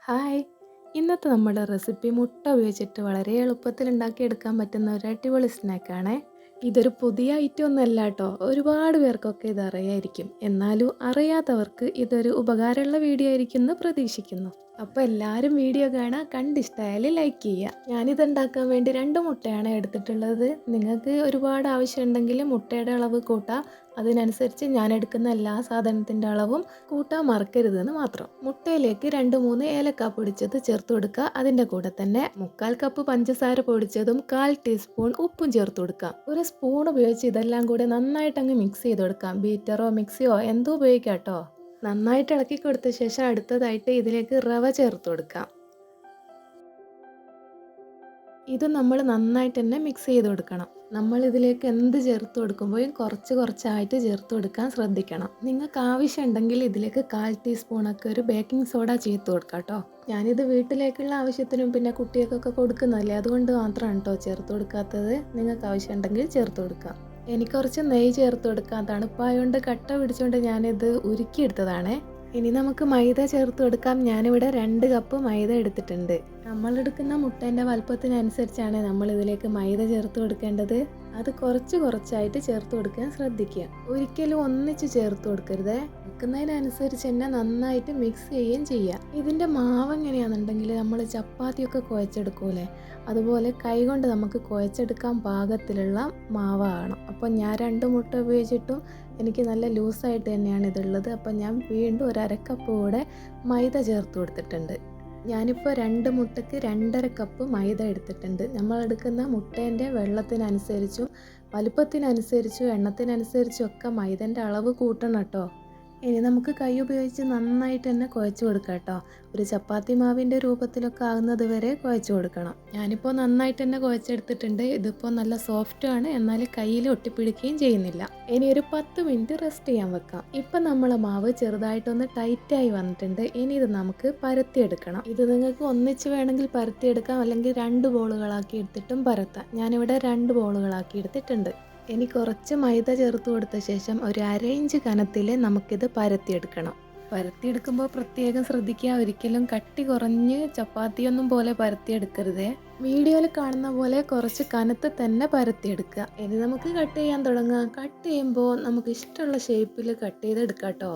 Hi! ഇന്നത്തെ നമ്മുടെ recipe മുട്ട ഉപയോഗിച്ചിട്ട് വളരെ എളുപ്പത്തിൽ ഉണ്ടാക്കിയെടുക്കാൻ പറ്റുന്ന ഒരു അടിപൊളി സ്നാക്കാണേ. ഇതൊരു പുതിയ ഐറ്റം ഒന്നല്ല കേട്ടോ. ഒരുപാട് പേർക്കൊക്കെ ഇത് അറിയായിരിക്കും. എന്നാലും അറിയാത്തവർക്ക് ഇതൊരു ഉപകാരമുള്ള വീഡിയോ ആയിരിക്കും എന്ന് പ്രതീക്ഷിക്കുന്നു. അപ്പോൾ എല്ലാവരും വീഡിയോ കാണുക, കണ്ടിഷ്ടമായാൽ ലൈക്ക് ചെയ്യുക. ഞാനിതുണ്ടാക്കാൻ വേണ്ടി 2 മുട്ടയാണ് എടുത്തിട്ടുള്ളത്. നിങ്ങൾക്ക് ഒരുപാട് ആവശ്യമുണ്ടെങ്കിൽ മുട്ടയുടെ അളവ് കൂട്ടാം. അതിനനുസരിച്ച് ഞാൻ എടുക്കുന്ന എല്ലാ സാധനത്തിൻ്റെ അളവും കൂട്ടാൻ മറക്കരുതെന്ന് മാത്രം. മുട്ടയിലേക്ക് 2-3 ഏലക്ക പൊടിച്ചത് ചേർത്ത് കൊടുക്കുക. അതിൻ്റെ കൂടെ തന്നെ 1/4 കപ്പ് പഞ്ചസാര പൊടിച്ചതും 1/4 ടീസ്പൂൺ ഉപ്പും ചേർത്ത് കൊടുക്കുക. ഒരു സ്പൂൺ ഉപയോഗിച്ച് ഇതെല്ലാം കൂടെ നന്നായിട്ട് അങ്ങ് മിക്സ് ചെയ്ത് കൊടുക്കാം. ബീറ്ററോ മിക്സിയോ എന്തോ ഉപയോഗിക്കാം കേട്ടോ. നന്നായിട്ട് ഇളക്കി കൊടുത്ത ശേഷം അടുത്തതായിട്ട് ഇതിലേക്ക് റവ ചേർത്ത് കൊടുക്കാം. ഇത് നമ്മൾ നന്നായിട്ട് തന്നെ മിക്സ് ചെയ്ത് കൊടുക്കണം. നമ്മൾ ഇതിലേക്ക് എന്ത് ചേർത്ത് കൊടുക്കുമ്പോഴും കുറച്ചായിട്ട് ചേർത്ത് കൊടുക്കാൻ ശ്രദ്ധിക്കണം. നിങ്ങൾക്ക് ആവശ്യമുണ്ടെങ്കിൽ ഇതിലേക്ക് 1/4 ടീസ്പൂണൊക്കെ ഒരു ബേക്കിംഗ് സോഡ ചേർത്ത് കൊടുക്കാം കേട്ടോ. ഞാനിത് വീട്ടിലേക്കുള്ള ആവശ്യത്തിനും പിന്നെ കുട്ടികൾക്കൊക്കെ കൊടുക്കുന്നതല്ലേ, അതുകൊണ്ട് മാത്രമാണ് കേട്ടോ ചേർത്ത് കൊടുക്കാത്തത്. നിങ്ങൾക്ക് ആവശ്യമുണ്ടെങ്കിൽ ചേർത്ത് കൊടുക്കാം. എനിക്ക് കുറച്ച് നെയ്യ് ചേർത്ത് കൊടുക്കാം. തണുപ്പായതുകൊണ്ട് കട്ട പിടിച്ചുകൊണ്ട് ഞാനിത് ഉരുക്കിയെടുത്തതാണ്. ഇനി നമുക്ക് മൈദ ചേർത്ത് കൊടുക്കാം. ഞാനിവിടെ 2 കപ്പ് മൈദ എടുത്തിട്ടുണ്ട്. നമ്മളെടുക്കുന്ന മുട്ടേൻ്റെ വലുപ്പത്തിനനുസരിച്ചാണ് നമ്മൾ ഇതിലേക്ക് മൈദ ചേർത്ത് കൊടുക്കേണ്ടത്. അത് കുറച്ചായിട്ട് ചേർത്ത് കൊടുക്കാൻ ശ്രദ്ധിക്കുക. ഒരിക്കലും ഒന്നിച്ച് ചേർത്ത് കൊടുക്കരുത്. വെക്കുന്നതിനനുസരിച്ച് തന്നെ നന്നായിട്ട് മിക്സ് ചെയ്യുകയും ചെയ്യുക. ഇതിൻ്റെ മാവ് എങ്ങനെയാണെന്നുണ്ടെങ്കിൽ നമ്മൾ ചപ്പാത്തിയൊക്കെ കുഴച്ചെടുക്കൂലേ, അതുപോലെ കൈകൊണ്ട് നമുക്ക് കുഴച്ചെടുക്കാൻ പാകത്തിലുള്ള മാവാണ്. അപ്പോൾ ഞാൻ 2 മുട്ട ഉപയോഗിച്ചിട്ടും എനിക്ക് നല്ല ലൂസായിട്ട് തന്നെയാണ് ഇതുള്ളത്. അപ്പോൾ ഞാൻ വീണ്ടും ഒരു 1/2 കപ്പ് കൂടെ മൈദ ചേർത്ത് കൊടുത്തിട്ടുണ്ട്. ഞാനിപ്പോൾ 2 മുട്ടയ്ക്ക് 2.5 കപ്പ് മൈദ എടുത്തിട്ടുണ്ട്. നമ്മളെടുക്കുന്ന മുട്ടേൻ്റെ വെള്ളത്തിനനുസരിച്ചും വലുപ്പത്തിനനുസരിച്ചും എണ്ണത്തിനനുസരിച്ചും ഒക്കെ മൈദൻ്റെ അളവ് കൂട്ടണം കേട്ടോ. ഇനി നമുക്ക് കൈ ഉപയോഗിച്ച് നന്നായിട്ട് തന്നെ കുഴച്ച് കൊടുക്കാം കേട്ടോ. ഒരു ചപ്പാത്തി മാവിൻ്റെ രൂപത്തിലൊക്കെ ആകുന്നത് വരെ കുഴച്ച് കൊടുക്കണം. ഞാനിപ്പോൾ നന്നായിട്ട് തന്നെ കുഴച്ചെടുത്തിട്ടുണ്ട്. ഇതിപ്പോൾ നല്ല സോഫ്റ്റാണ്, എന്നാൽ കയ്യിൽ ഒട്ടിപ്പിടിക്കുകയും ചെയ്യുന്നില്ല. ഇനി ഒരു 10 മിനിറ്റ് റെസ്റ്റ് ചെയ്യാൻ വെക്കാം. ഇപ്പം നമ്മളെ മാവ് ചെറുതായിട്ടൊന്ന് ടൈറ്റായി വന്നിട്ടുണ്ട്. ഇനി ഇത് നമുക്ക് പരത്തിയെടുക്കണം. ഇത് നിങ്ങൾക്ക് ഒന്നിച്ച് വേണമെങ്കിൽ പരത്തിയെടുക്കാം, അല്ലെങ്കിൽ 2 ബോളുകളാക്കി എടുത്തിട്ടും പരത്താം. ഞാനിവിടെ 2 ബോളുകളാക്കി എടുത്തിട്ടുണ്ട്. ഇനി കുറച്ച് മൈദ ചേർത്ത് കൊടുത്ത ശേഷം ഒരു 1/2 ഇഞ്ച് കനത്തിൽ നമുക്കിത് പരത്തിയെടുക്കണം. പരത്തിയെടുക്കുമ്പോൾ പ്രത്യേകം ശ്രദ്ധിക്കുക, ഒരിക്കലും കട്ടി കുറഞ്ഞ് ചപ്പാത്തിയൊന്നും പോലെ പരത്തിയെടുക്കരുതേ. വീഡിയോയിൽ കാണുന്ന പോലെ കുറച്ച് കനത്ത് തന്നെ പരത്തിയെടുക്കുക. ഇനി നമുക്ക് കട്ട് ചെയ്യാൻ തുടങ്ങാം. കട്ട് ചെയ്യുമ്പോൾ നമുക്ക് ഇഷ്ടമുള്ള ഷേപ്പിൽ കട്ട് ചെയ്തെടുക്കാം കേട്ടോ.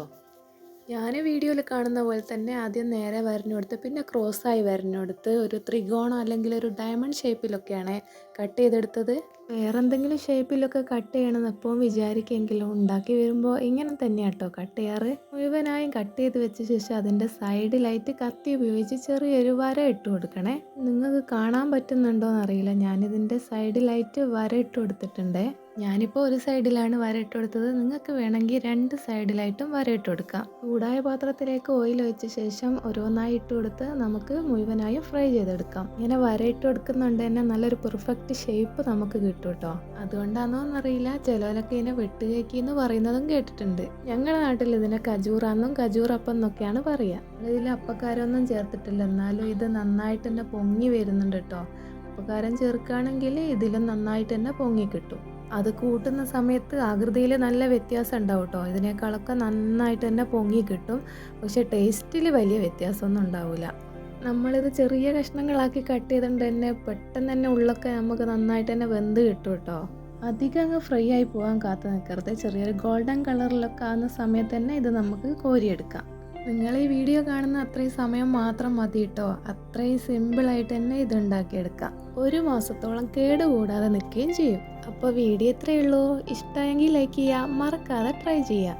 ഞാൻ വീഡിയോയിൽ കാണുന്ന പോലെ തന്നെ ആദ്യം നേരെ വരഞ്ഞെടുത്ത് പിന്നെ ക്രോസായി വരഞ്ഞെടുത്ത് ഒരു ത്രികോണം അല്ലെങ്കിൽ ഒരു ഡയമണ്ട് ഷേപ്പിലൊക്കെയാണ് കട്ട് ചെയ്തെടുത്തത്. വേറെ എന്തെങ്കിലും ഷേപ്പിലൊക്കെ കട്ട് ചെയ്യണമെന്ന് എപ്പോഴും വിചാരിക്കുമെങ്കിലും ഉണ്ടാക്കി വരുമ്പോൾ ഇങ്ങനെ തന്നെയാണ് കേട്ടോ കട്ട് ചെയ്യാറ്. മുഴുവനായും കട്ട് ചെയ്ത് വെച്ച ശേഷം അതിൻ്റെ സൈഡിലായിട്ട് കത്തി ഉപയോഗിച്ച് ചെറിയൊരു വര ഇട്ട് കൊടുക്കണേ. നിങ്ങൾക്ക് കാണാൻ പറ്റുന്നുണ്ടോയെന്ന് അറിയില്ല, ഞാനിതിൻ്റെ സൈഡിലായിട്ട് വര ഇട്ട് കൊടുത്തിട്ടുണ്ട്. ഞാനിപ്പോൾ ഒരു സൈഡിലാണ് വര ഇട്ട് കൊടുത്തത്. നിങ്ങൾക്ക് വേണമെങ്കിൽ 2 സൈഡിലായിട്ടും വര ഇട്ട് കൊടുക്കാം. ചൂടായ പാത്രത്തിലേക്ക് ഓയിൽ ഒഴിച്ച ശേഷം ഓരോന്നായി ഇട്ട് കൊടുത്ത് നമുക്ക് മുഴുവനായും ഫ്രൈ ചെയ്തെടുക്കാം. ഇങ്ങനെ വര ഇട്ട് കൊടുക്കുന്നുണ്ട് തന്നെ നല്ലൊരു പെർഫെക്റ്റ് ഷേപ്പ് നമുക്ക് കിട്ടും കേട്ടോ. അതുകൊണ്ടാണോ എന്നറിയില്ല, ചിലരൊക്കെ ഇതിനെ വെട്ടുകേക്കി എന്ന് പറയുന്നതും കേട്ടിട്ടുണ്ട്. ഞങ്ങളുടെ നാട്ടിൽ ഇതിനെ കജൂറാന്നും കജൂറപ്പം എന്നൊക്കെയാണ് പറയുക. ഇതിൽ അപ്പക്കാരൊന്നും ചേർത്തിട്ടില്ല, എന്നാലും ഇത് നന്നായിട്ട് തന്നെ പൊങ്ങി വരുന്നുണ്ട് കേട്ടോ. അപ്പക്കാരം ചേർക്കുകയാണെങ്കിൽ ഇതിലും നന്നായിട്ട് തന്നെ പൊങ്ങി കിട്ടും. അത് കൂട്ടുന്ന സമയത്ത് ആകൃതിയിൽ നല്ല വ്യത്യാസം ഉണ്ടാവും കേട്ടോ. ഇതിനേക്കാളൊക്കെ നന്നായിട്ട് തന്നെ പൊങ്ങി കിട്ടും. പക്ഷേ ടേസ്റ്റിൽ വലിയ വ്യത്യാസമൊന്നും ഉണ്ടാവില്ല. നമ്മളിത് ചെറിയ കഷ്ണങ്ങളാക്കി കട്ട് ചെയ്തുകൊണ്ട് തന്നെ പെട്ടെന്ന് തന്നെ ഉള്ളൊക്കെ നമുക്ക് നന്നായിട്ട് തന്നെ വെന്ത് കിട്ടും കേട്ടോ. അധികം അങ്ങ് ഫ്രൈ ആയി പോകാൻ കാത്തു നിൽക്കരുത്. ചെറിയൊരു ഗോൾഡൻ കളറിലൊക്കെ ആകുന്ന സമയത്ത് തന്നെ ഇത് നമുക്ക് കോരിയെടുക്കാം. നിങ്ങൾ ഈ വീഡിയോ കാണുന്ന അത്രയും സമയം മാത്രം മതി കേട്ടോ. അത്രയും സിമ്പിളായിട്ട് തന്നെ ഇത് ഉണ്ടാക്കിയെടുക്കാം. 1 മാസത്തോളം കേടുകൂടാതെ നിൽക്കുകയും ചെയ്യും. അപ്പോൾ വീഡിയോ ഇത്രയേ ഉള്ളൂ. ഇഷ്ടമായെങ്കിൽ ലൈക്ക് ചെയ്യുക, മറക്കാതെ ട്രൈ ചെയ്യുക.